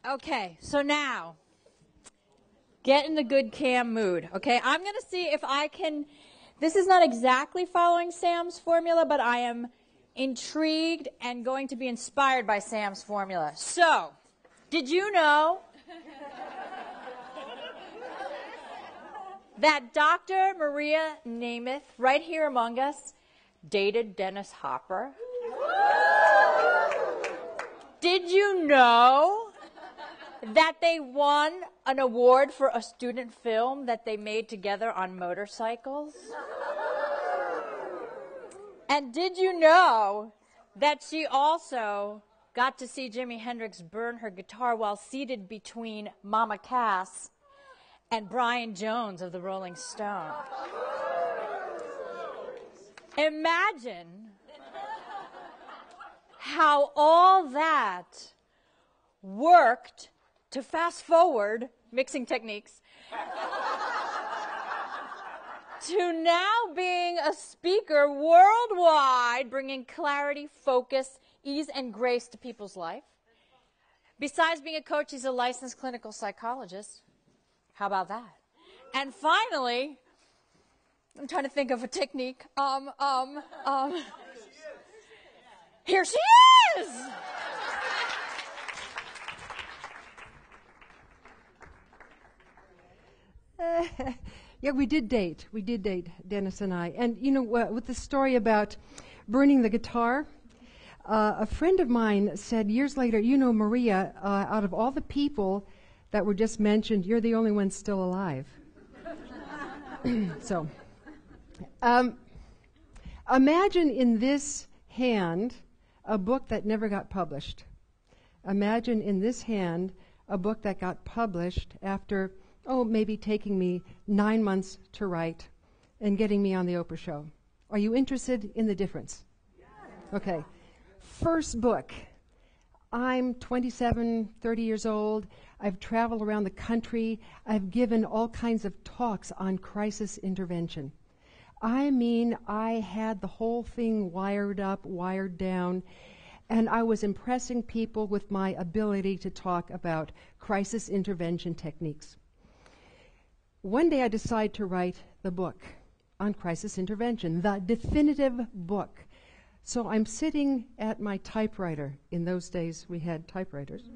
Okay, so now, get in the good cam mood, okay? I'm going to see if I can, this is not exactly following Sam's formula, but I am intrigued and going to be inspired by Sam's formula. So, did you know that Dr. Maria Nemeth, right here among us, dated Dennis Hopper? Did you know that they won an award for a student film that they made together on motorcycles? And did you know that she also got to see Jimi Hendrix burn her guitar while seated between Mama Cass and Brian Jones of the Rolling Stones? Imagine how all that worked to fast forward mixing techniques to now being a speaker worldwide, bringing clarity, focus, ease, and grace to people's life. Besides being a coach, he's a licensed clinical psychologist. How about that? And finally, I'm trying to think of a technique. Here she is! Yeah, we did date. We did date, Dennis and I. And, you know, with the story about burning the guitar, a friend of mine said years later, you know, Maria, out of all the people that were just mentioned, you're the only one still alive. So, imagine in this hand a book that never got published. Imagine in this hand a book that got published after, maybe taking me 9 months to write and getting me on the Oprah show. Are you interested in the difference? Okay. First book. I'm 27, 30 years old. I've traveled around the country. I've given all kinds of talks on crisis intervention. I mean, I had the whole thing wired up, wired down, and I was impressing people with my ability to talk about crisis intervention techniques. One day I decided to write the book on crisis intervention, the definitive book. So I'm sitting at my typewriter. In those days, we had typewriters.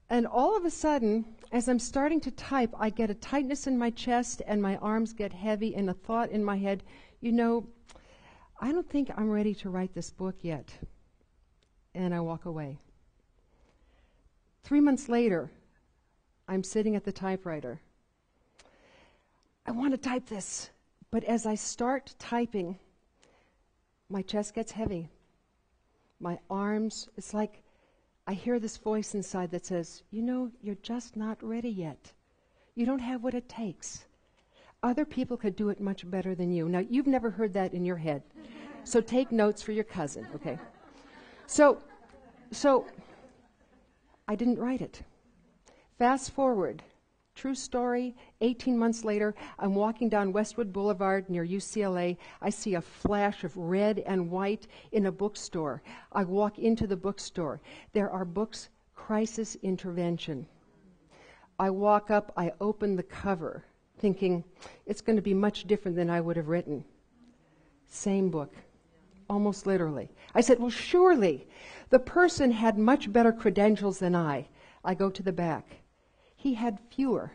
And all of a sudden, as I'm starting to type, I get a tightness in my chest and my arms get heavy and a thought in my head, you know, I don't think I'm ready to write this book yet. And I walk away. 3 months later, I'm sitting at the typewriter. I want to type this, but as I start typing, my chest gets heavy. My arms, it's like I hear this voice inside that says, you know, you're just not ready yet. You don't have what it takes. Other people could do it much better than you. Now, you've never heard that in your head, so take notes for your cousin, okay? So I didn't write it. Fast forward, true story, 18 months later, I'm walking down Westwood Boulevard near UCLA. I see a flash of red and white in a bookstore. I walk into the bookstore. There are books, Crisis Intervention. I walk up, I open the cover, thinking it's going to be much different than I would have written. Same book, almost literally. I said, well, surely the person had much better credentials than I. I go to the back. He had fewer.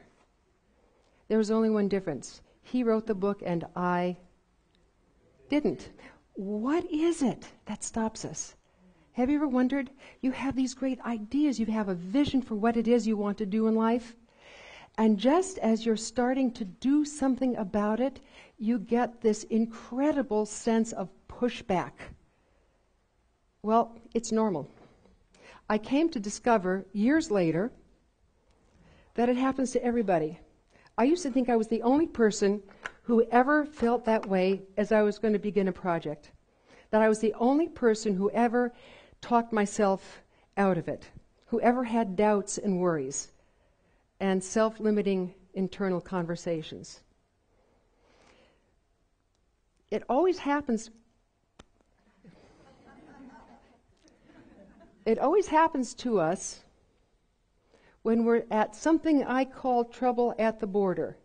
There was only one difference. He wrote the book and I didn't. What is it that stops us? Have you ever wondered? You have these great ideas. You have a vision for what it is you want to do in life. And just as you're starting to do something about it, you get this incredible sense of pushback. Well, it's normal. I came to discover years later that it happens to everybody. I used to think I was the only person who ever felt that way as I was going to begin a project. That I was the only person who ever talked myself out of it, who ever had doubts and worries and self-limiting internal conversations. It always happens. It always happens to us when we're at something I call trouble at the border.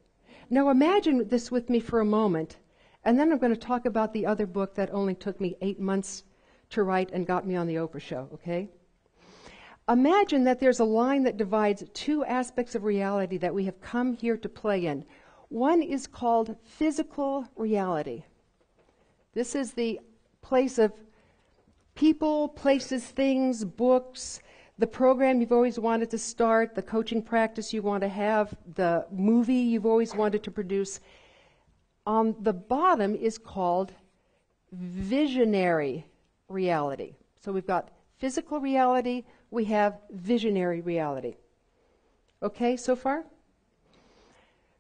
Now imagine this with me for a moment, and then I'm going to talk about the other book that only took me 8 months to write and got me on the Oprah show, okay? Imagine that there's a line that divides two aspects of reality that we have come here to play in. One is called physical reality. This is the place of people, places, things, books, the program you've always wanted to start, the coaching practice you want to have, the movie you've always wanted to produce. On the bottom is called visionary reality. So we've got physical reality, we have visionary reality. Okay, so far?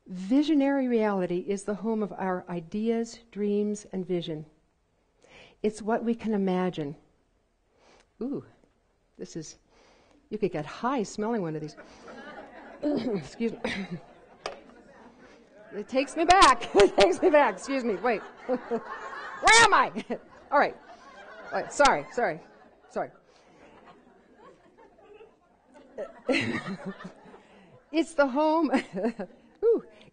Visionary reality is the home of our ideas, dreams, and vision. It's what we can imagine. Ooh, this is, you could get high smelling one of these. Excuse me. It takes me back. It takes me back. Excuse me. Wait. Where am I? All right. Sorry. It's the home.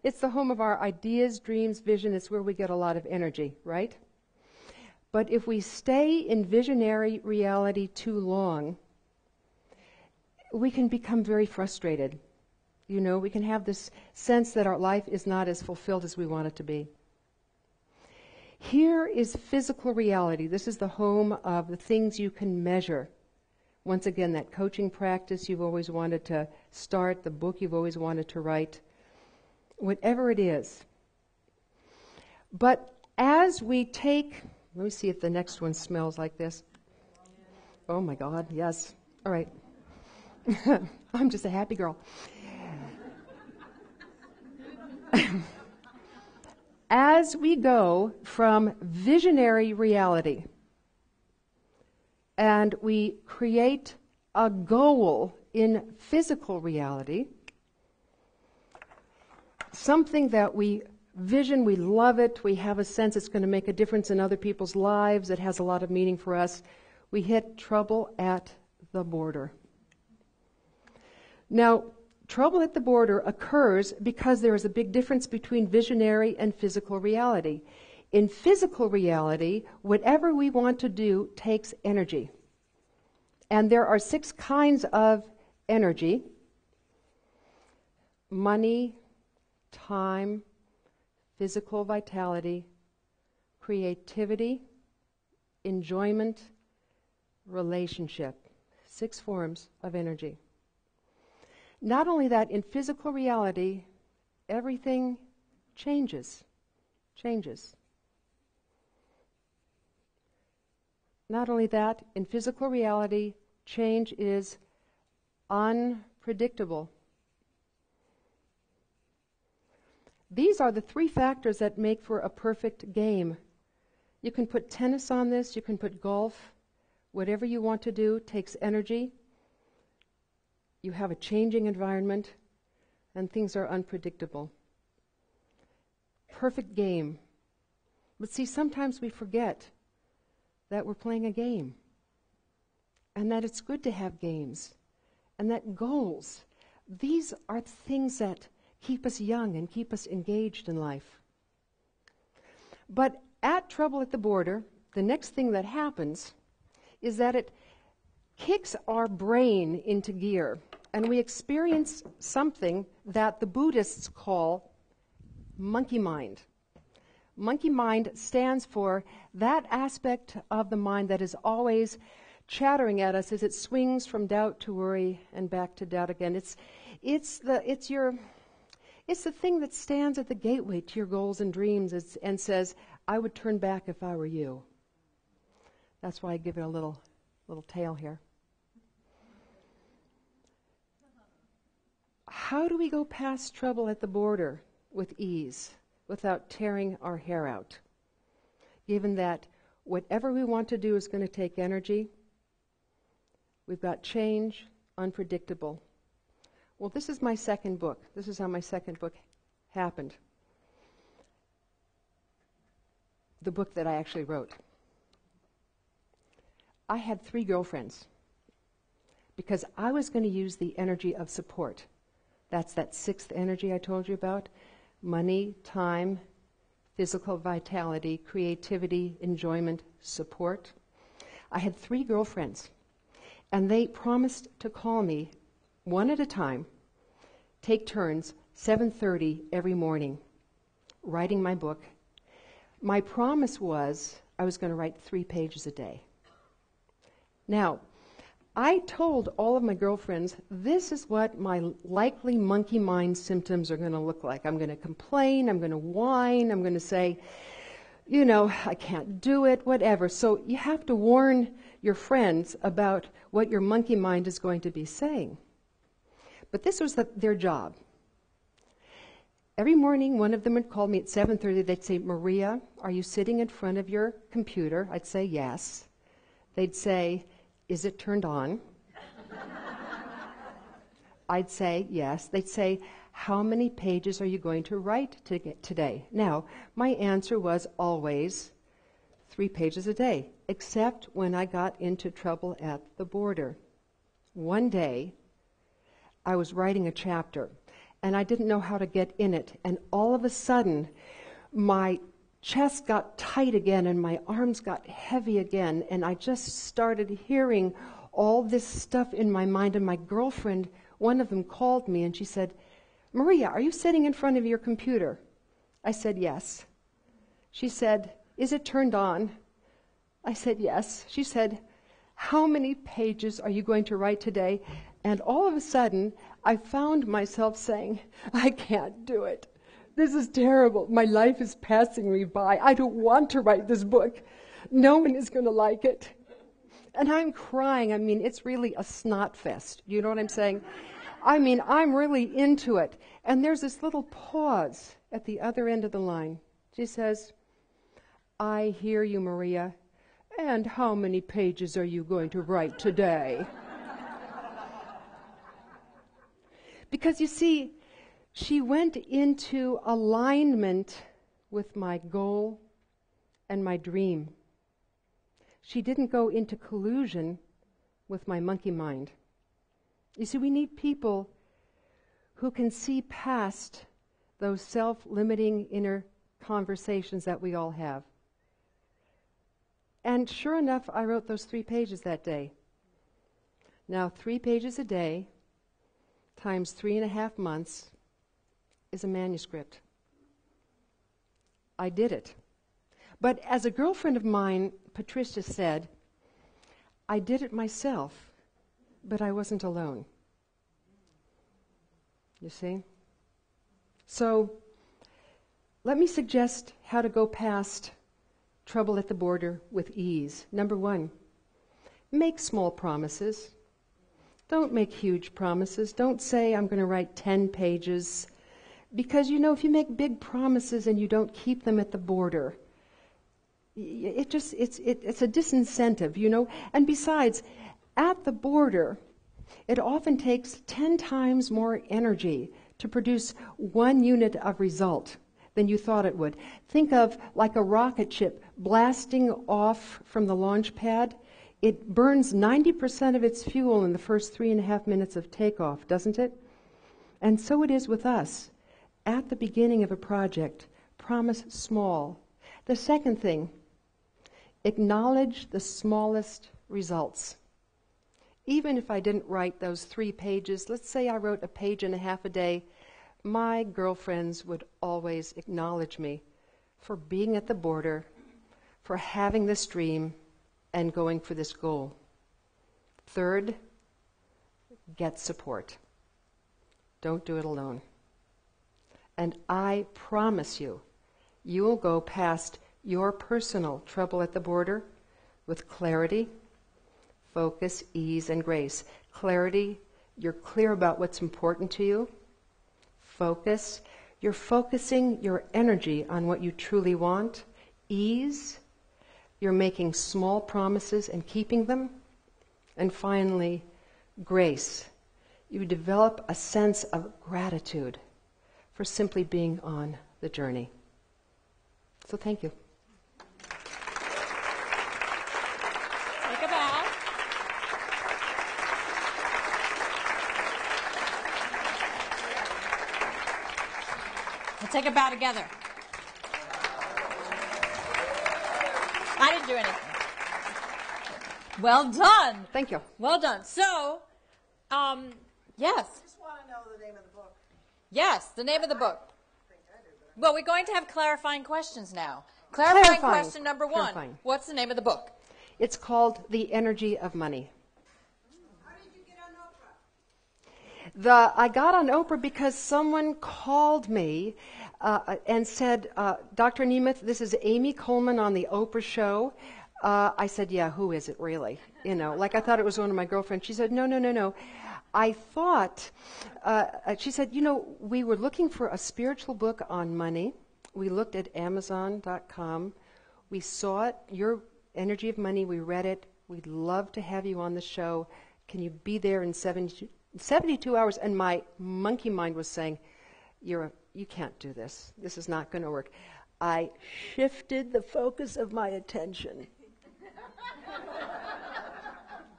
It's the home of our ideas, dreams, vision. It's where we get a lot of energy, right? But if we stay in visionary reality too long, we can become very frustrated. You know, we can have this sense that our life is not as fulfilled as we want it to be. Here is physical reality. This is the home of the things you can measure. Once again, that coaching practice you've always wanted to start, the book you've always wanted to write, whatever it is. But as we take, let me see if the next one smells like this. Oh my God, yes. All right. I'm just a happy girl. As we go from visionary reality and we create a goal in physical reality, something that we vision, we love it, we have a sense it's going to make a difference in other people's lives, it has a lot of meaning for us, we hit trouble at the border. Now, trouble at the border occurs because there is a big difference between visionary and physical reality. In physical reality, whatever we want to do takes energy. And there are 6 kinds of energy: money, time, physical vitality, creativity, enjoyment, relationship. 6 forms of energy. Not only that, in physical reality, everything changes. Not only that, in physical reality, change is unpredictable. These are the 3 factors that make for a perfect game. You can put tennis on this, you can put golf. Whatever you want to do takes energy. You have a changing environment, and things are unpredictable. Perfect game. But see, sometimes we forget that we're playing a game, and that it's good to have games, and that goals, these are things that keep us young and keep us engaged in life. But at trouble at the border, the next thing that happens is that it kicks our brain into gear, and we experience something that the Buddhists call monkey mind. Monkey mind stands for that aspect of the mind that is always chattering at us as it swings from doubt to worry and back to doubt again. It's the thing that stands at the gateway to your goals and dreams and says, I would turn back if I were you. That's why I give it a little tail here. How do we go past trouble at the border with ease without tearing our hair out? Given that whatever we want to do is going to take energy, we've got change, unpredictable. Well, this is my second book. This is how my second book happened. The book that I actually wrote. I had 3 girlfriends because I was going to use the energy of support. That's that sixth energy I told you about. Money, time, physical vitality, creativity, enjoyment, support. I had 3 girlfriends, and they promised to call me one at a time, take turns, 7:30 every morning, writing my book. My promise was I was going to write 3 pages a day. Now, I told all of my girlfriends, this is what my likely monkey mind symptoms are going to look like. I'm going to complain, I'm going to whine, I'm going to say, you know, I can't do it, whatever. So you have to warn your friends about what your monkey mind is going to be saying. But this was their job. Every morning, one of them would call me at 7:30. They'd say, Maria, are you sitting in front of your computer? I'd say, yes. They'd say, is it turned on? I'd say, yes. They'd say, how many pages are you going to write today? Now, my answer was always 3 pages a day, except when I got into trouble at the border. One day, I was writing a chapter, and I didn't know how to get in it, and all of a sudden, my chest got tight again and my arms got heavy again, and I just started hearing all this stuff in my mind. And my girlfriend, one of them, called me and she said, Maria, are you sitting in front of your computer? I said, yes. She said, is it turned on? I said, yes. She said, how many pages are you going to write today? And all of a sudden, I found myself saying, I can't do it. This is terrible. My life is passing me by. I don't want to write this book. No one is going to like it. And I'm crying. I mean, it's really a snot fest. You know what I'm saying? I mean, I'm really into it. And there's this little pause at the other end of the line. She says, I hear you, Maria. And how many pages are you going to write today? Because you see, she went into alignment with my goal and my dream. She didn't go into collusion with my monkey mind. You see, we need people who can see past those self-limiting inner conversations that we all have. And sure enough, I wrote those 3 pages that day. Now, 3 pages a day times 3.5 months is a manuscript. I did it. But as a girlfriend of mine, Patricia, said, I did it myself, but I wasn't alone. You see? So, let me suggest how to go past trouble at the border with ease. Number 1, make small promises. Don't make huge promises. Don't say, I'm going to write 10 pages. Because, you know, if you make big promises and you don't keep them at the border, it's a disincentive, you know. And besides, at the border, it often takes 10 times more energy to produce 1 unit of result than you thought it would. Think of like a rocket ship blasting off from the launch pad. It burns 90% of its fuel in the first 3.5 minutes of takeoff, doesn't it? And so it is with us. At the beginning of a project, promise small. The second thing, acknowledge the smallest results. Even if I didn't write those 3 pages, let's say I wrote 1.5 pages a day, my girlfriends would always acknowledge me for being at the border, for having this dream, and going for this goal. Third, get support. Don't do it alone. And I promise you, you will go past your personal trouble at the border with clarity, focus, ease, and grace. Clarity, you're clear about what's important to you. Focus, you're focusing your energy on what you truly want. Ease, you're making small promises and keeping them. And finally, grace, you develop a sense of gratitude for simply being on the journey. So thank you. Take a bow. take a bow together. I didn't do anything. Well done. Thank you. Well done. So, yes. I just want to know the name of the book. Yes, the name of the book. Well, we're going to have clarifying questions now. Clarifying question number 1. Clarifying. What's the name of the book? It's called The Energy of Money. How did you get on Oprah? I got on Oprah because someone called me and said, Dr. Nemeth, this is Amy Coleman on the Oprah show. I said, yeah, who is it really? You know, like I thought it was one of my girlfriends. She said, no. I thought, she said, you know, we were looking for a spiritual book on money. We looked at Amazon.com. We saw it, your Energy of Money. We read it. We'd love to have you on the show. Can you be there in 72 hours? And my monkey mind was saying, you can't do this. This is not going to work. I shifted the focus of my attention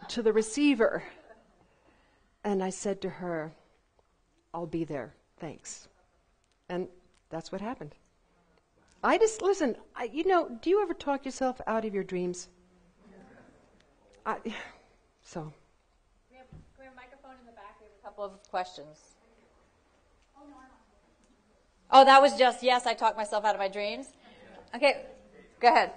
to the receiver. And I said to her, I'll be there. Thanks. And that's what happened. Listen, you know, do you ever talk yourself out of your dreams? So. We have a microphone in the back. We have a couple of questions. Oh, that was just, yes, I talked myself out of my dreams. Okay, go ahead.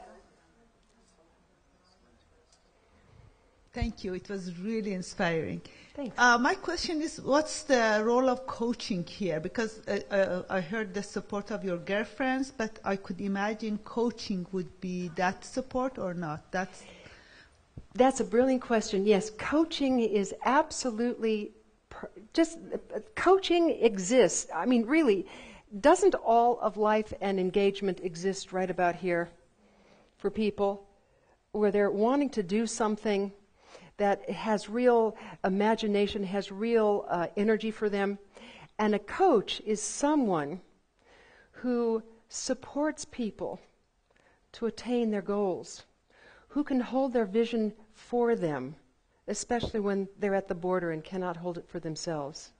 Thank you. It was really inspiring. Thanks. My question is, what's the role of coaching here? Because I heard the support of your girlfriends, but I could imagine coaching would be that support or not. That's a brilliant question. Yes, coaching is absolutely, coaching exists. I mean, really, doesn't all of life and engagement exist right about here for people where they're wanting to do something that has real imagination, has real energy for them? And a coach is someone who supports people to attain their goals, who can hold their vision for them, especially when they're at the border and cannot hold it for themselves.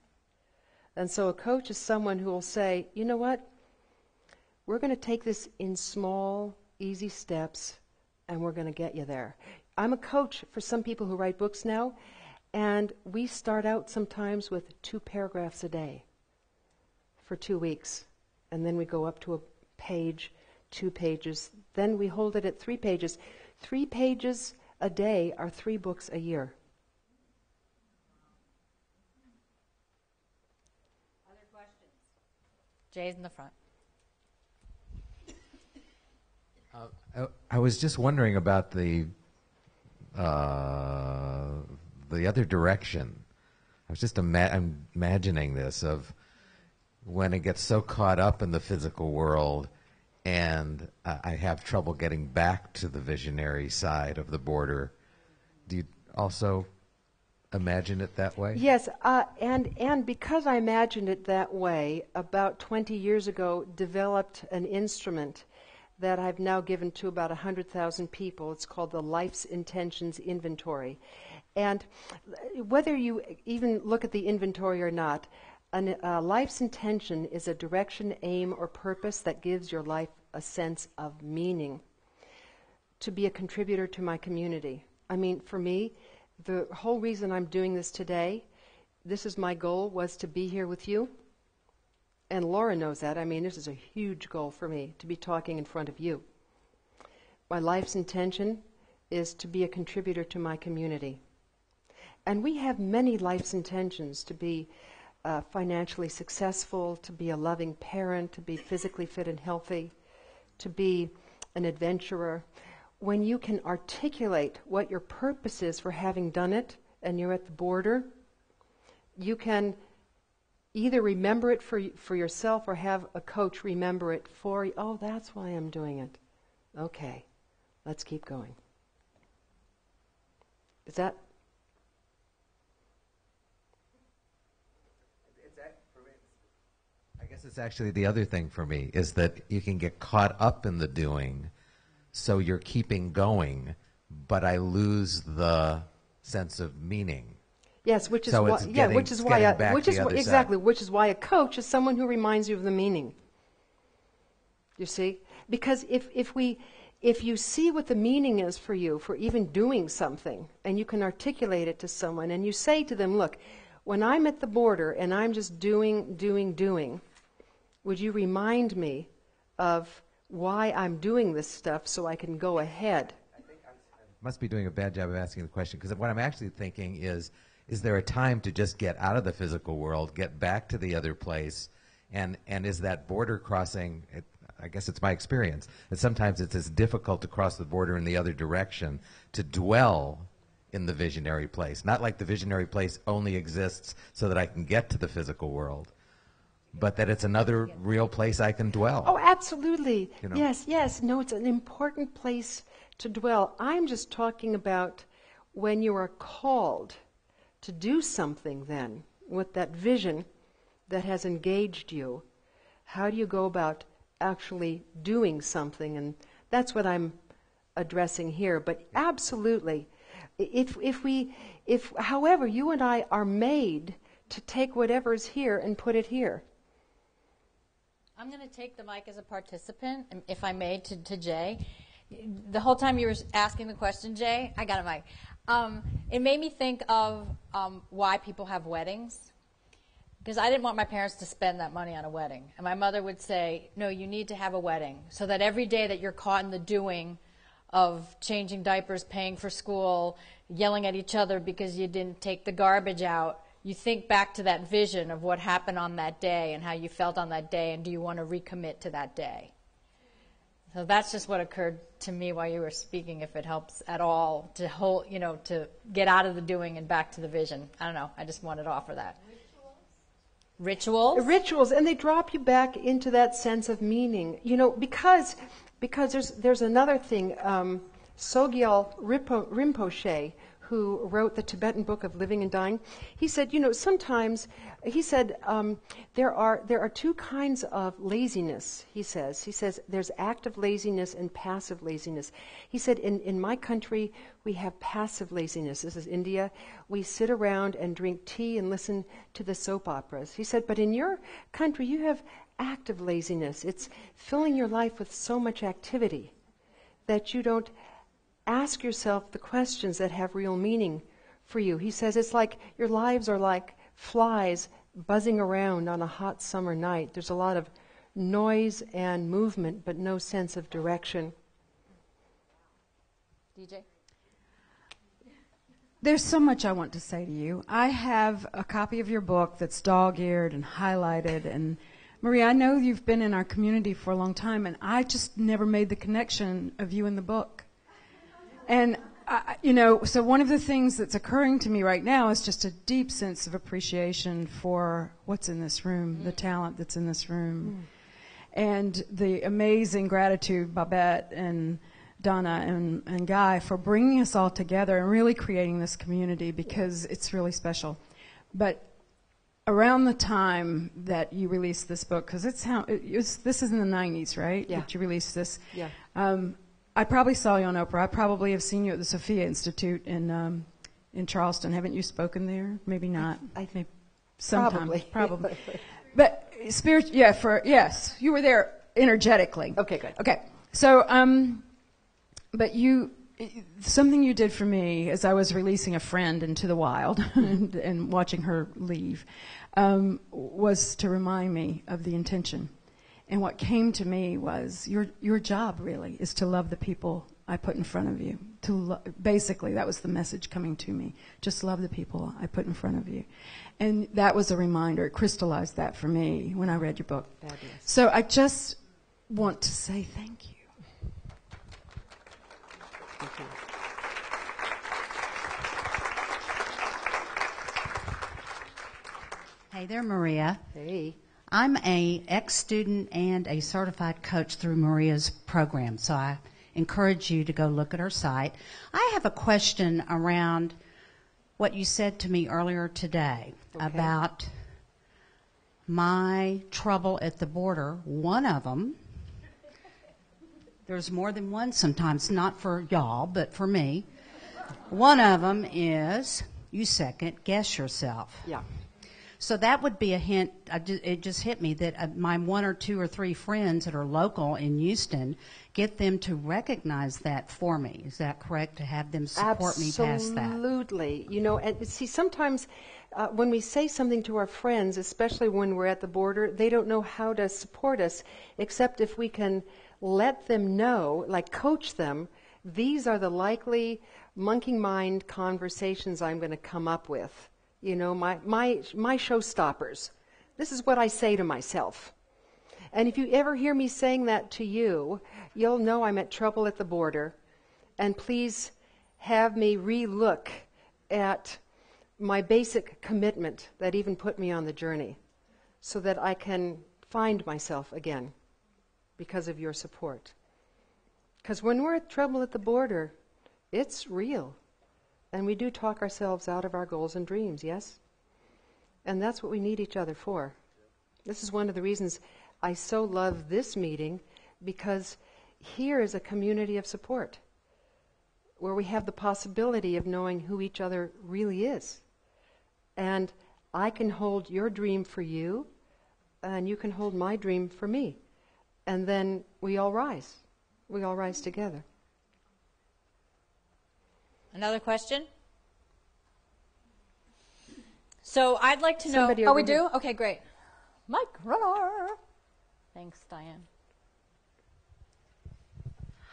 And so a coach is someone who will say, you know what? We're going to take this in small, easy steps, and we're going to get you there. I'm a coach for some people who write books now, and we start out sometimes with 2 paragraphs a day for 2 weeks. And then we go up to a page, 2 pages. Then we hold it at 3 pages. 3 pages a day are 3 books a year. Other questions? Jay's in the front. I was just wondering about the other direction. I was just imagining this of when it gets so caught up in the physical world and I have trouble getting back to the visionary side of the border. Do you also imagine it that way? Yes, and because I imagined it that way, about 20 years ago, developed an instrument that I've now given to about 100,000 people. It's called the Life's Intentions Inventory. And whether you even look at the inventory or not, life's intention is a direction, aim, or purpose that gives your life a sense of meaning. To be a contributor to my community. I mean, for me, the whole reason I'm doing this today, this is my goal, was to be here with you. And Laura knows that. I mean, this is a huge goal for me, to be talking in front of you. My life's intention is to be a contributor to my community. And we have many life's intentions: to be financially successful, to be a loving parent, to be physically fit and healthy, to be an adventurer. When you can articulate what your purpose is for having done it, and you're at the border, you can either remember it for yourself or have a coach remember it for you. Oh, that's why I'm doing it. Okay, let's keep going. Is that? I guess it's actually the other thing for me, is that you can get caught up in the doing, so you're keeping going, but I lose the sense of meaning. Yes, which is So why, it's yeah, getting- which is it's why, getting back which the is other exactly, side. which is why a coach is someone who reminds you of the meaning. You see? Because if you see what the meaning is for you, for even doing something, and you can articulate it to someone, and you say to them, look, when I'm at the border and I'm just doing, would you remind me of why I'm doing this stuff so I can go ahead? I think I must be doing a bad job of asking the question, because what I'm actually thinking is there a time to just get out of the physical world, get back to the other place, and is that border crossing, I guess it's my experience, that sometimes it's as difficult to cross the border in the other direction, to dwell in the visionary place. Not like the visionary place only exists so that I can get to the physical world, but that it's another real place I can dwell. Oh, absolutely. You know? Yes. No, it's an important place to dwell. I'm just talking about when you are called to do something then, with that vision that has engaged you. How do you go about actually doing something? And that's what I'm addressing here. But absolutely, if however, you and I are made to take whatever's here and put it here. I'm going to take the mic as a participant, if I may, to Jay. The whole time you were asking the question, Jay, I got a mic. It made me think of why people have weddings. Because I didn't want my parents to spend that money on a wedding. And my mother would say, no, you need to have a wedding, so that every day that you're caught in the doing of changing diapers, paying for school, yelling at each other because you didn't take the garbage out, you think back to that vision of what happened on that day and how you felt on that day, and do you want to recommit to that day? So that's just what occurred to me while you were speaking, if it helps at all to hold, to get out of the doing and back to the vision. I don't know. I just wanted to offer that. Rituals, and they drop you back into that sense of meaning. Because there's another thing. Sogyal Rinpoche, who wrote the Tibetan Book of Living and Dying, he said, sometimes, there are two kinds of laziness, he says there's active laziness and passive laziness. He said, in my country, we have passive laziness. This is India. We sit around and drink tea and listen to the soap operas. He said, but in your country, you have active laziness. It's filling your life with so much activity that you don't ask yourself the questions that have real meaning for you. He says it's like your lives are like flies buzzing around on a hot summer night. There's a lot of noise and movement, but no sense of direction. DJ? There's so much I want to say to you. I have a copy of your book that's dog-eared and highlighted. And Maria, I know you've been in our community for a long time, and I just never made the connection of you in the book. And, so one of the things that's occurring to me right now is just a deep sense of appreciation for what's in this room, the talent that's in this room, and the amazing gratitude, Babette and Donna and Guy, for bringing us all together and really creating this community, because it's really special. But around the time that you released this book, because this is in the 90s, right? Yeah. That you released this. Yeah. I probably saw you on Oprah. I probably have seen you at the Sophia Institute in Charleston. Haven't you spoken there? Maybe not. I think sometime. Probably. But yes, you were there energetically. Okay, good. Okay. So, but something you did for me as I was releasing a friend into the wild and watching her leave, was to remind me of the intention. And what came to me was your job really is to love the people I put in front of you. Basically, that was the message coming to me. Just love the people I put in front of you. And that was a reminder. It crystallized that for me when I read your book. Fabulous. So I just want to say thank you. Thank you. Hey there, Maria. Hey. I'm a ex-student and a certified coach through Maria's program, so I encourage you to go look at her site. I have a question around what you said to me earlier today about my trouble at the border. One of them, there's more than one sometimes, not for y'all, but for me. One of them is you second guess yourself. Yeah. So that would be a hint. It just hit me that my 1 or 2 or 3 friends that are local in Houston, get them to recognize that for me. Is that correct? To have them support me past that? Absolutely. You know, and see, sometimes when we say something to our friends, especially when we're at the border, they don't know how to support us, except if we can let them know, like coach them, these are the likely monkey mind conversations I'm going to come up with. You know, my showstoppers. This is what I say to myself. And if you ever hear me saying that to you, you'll know I'm at trouble at the border. And please have me re-look at my basic commitment that even put me on the journey so that I can find myself again because of your support. Because when we're at trouble at the border, it's real. And we do talk ourselves out of our goals and dreams, yes? And that's what we need each other for. This is one of the reasons I so love this meeting, because here is a community of support where we have the possibility of knowing who each other really is. And I can hold your dream for you, and you can hold my dream for me. And then we all rise. We all rise together. Another question? So I'd like to know... Somebody Oh, over we here. do? Okay, great. Mike Runner. Thanks, Diane.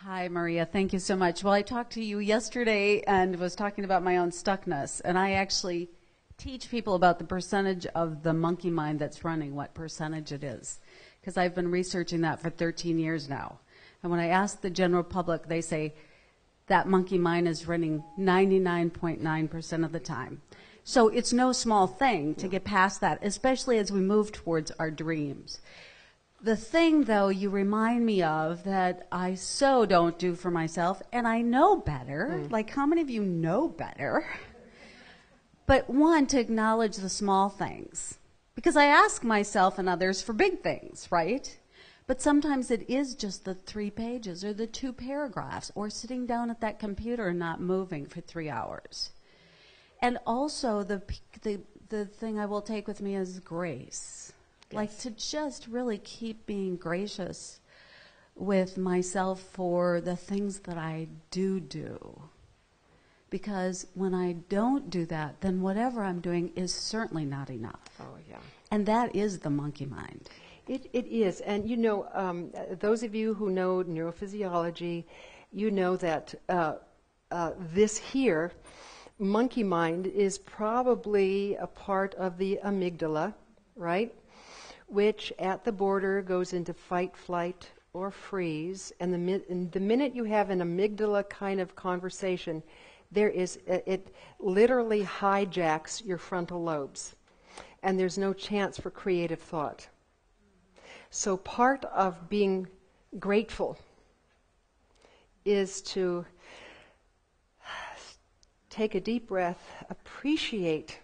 Hi, Maria. Thank you so much. Well, I talked to you yesterday and was talking about my own stuckness, and I actually teach people about the percentage of the monkey mind that's running, what percentage it is, because I've been researching that for 13 years now. And when I ask the general public, they say that monkey mind is running 99.9% of the time. So it's no small thing to get past that, especially as we move towards our dreams. The thing, though, you remind me of that I so don't do for myself, and I know better. Like, how many of you know better? But one, to acknowledge the small things. Because I ask myself and others for big things, right? But sometimes it is just the 3 pages or the 2 paragraphs or sitting down at that computer and not moving for 3 hours. And also the thing I will take with me is grace. Yes. Like to just really keep being gracious with myself for the things that I do. Because when I don't do that, then whatever I'm doing is certainly not enough. Oh, yeah. And that is the monkey mind. It is. And you know, those of you who know neurophysiology, you know that this here, monkey mind, is probably a part of the amygdala, right? Which at the border goes into fight, flight, or freeze. And the minute you have an amygdala kind of conversation, it literally hijacks your frontal lobes. And there's no chance for creative thought. So part of being grateful is to take a deep breath, appreciate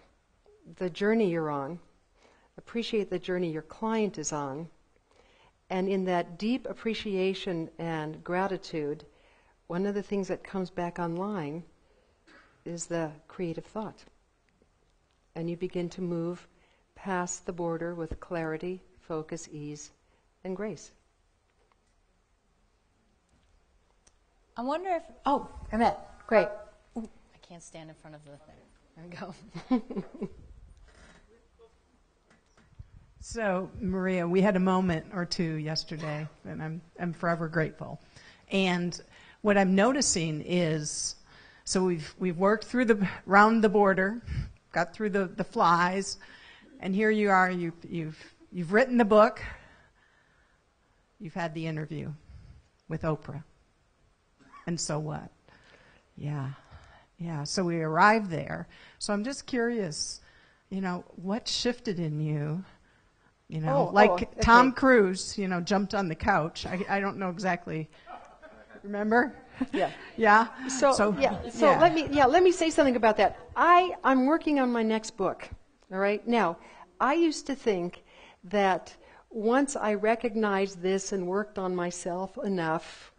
the journey you're on, appreciate the journey your client is on, and in that deep appreciation and gratitude, one of the things that comes back online is the creative thought. And you begin to move past the border with clarity, focus, ease, and grace. I wonder if... Oh, Nemeth. Great. Ooh, I can't stand in front of the thing. There we go. So, Maria, we had a moment or two yesterday, and I'm forever grateful. And what I'm noticing is, so we've worked through round the border, got through the flies, and here you are. You've written the book. You've had the interview with Oprah. And so what? Yeah. So we arrived there. So I'm just curious, what shifted in you? Tom Cruise, jumped on the couch. I don't know exactly. Remember? Yeah. Yeah. So let me say something about that. I'm working on my next book. All right. Now, I used to think that once I recognized this and worked on myself enough,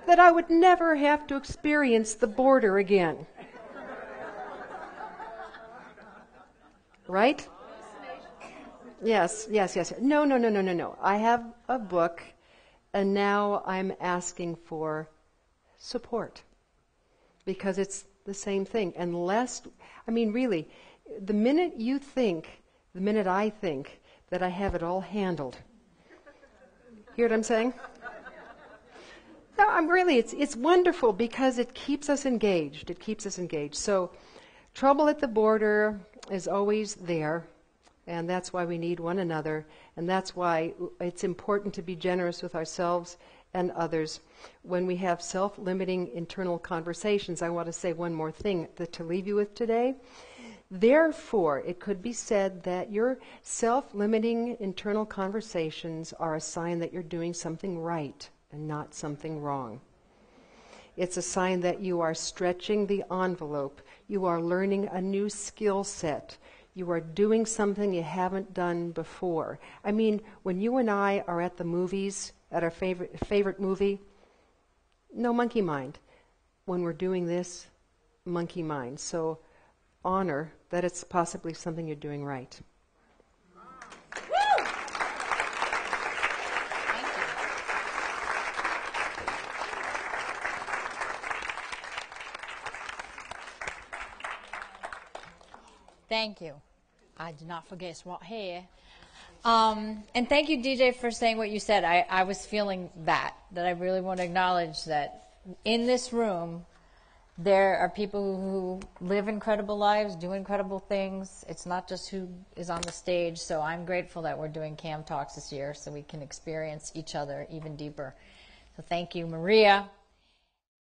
that I would never have to experience the border again. right? Yes. No. I have a book, and now I'm asking for support because it's the same thing. Really, the minute I think that I have it all handled, hear what I'm saying? No, it's wonderful because it keeps us engaged. So, trouble at the border is always there. And that's why we need one another. And that's why it's important to be generous with ourselves and others. When we have self-limiting internal conversations, I want to say one more thing to leave you with today. Therefore, it could be said that your self-limiting internal conversations are a sign that you're doing something right and not something wrong. It's a sign that you are stretching the envelope. You are learning a new skill set. You are doing something you haven't done before. When you and I are at the movies, at our favorite movie, no monkey mind. When we're doing this, monkey mind. So honor that it's possibly something you're doing right. Thank you. I did not forget what here. And thank you, DJ, for saying what you said. I was feeling that I really want to acknowledge that in this room, there are people who live incredible lives, do incredible things. It's not just who is on the stage. So I'm grateful that we're doing Cam Talks this year so we can experience each other even deeper. So thank you, Maria.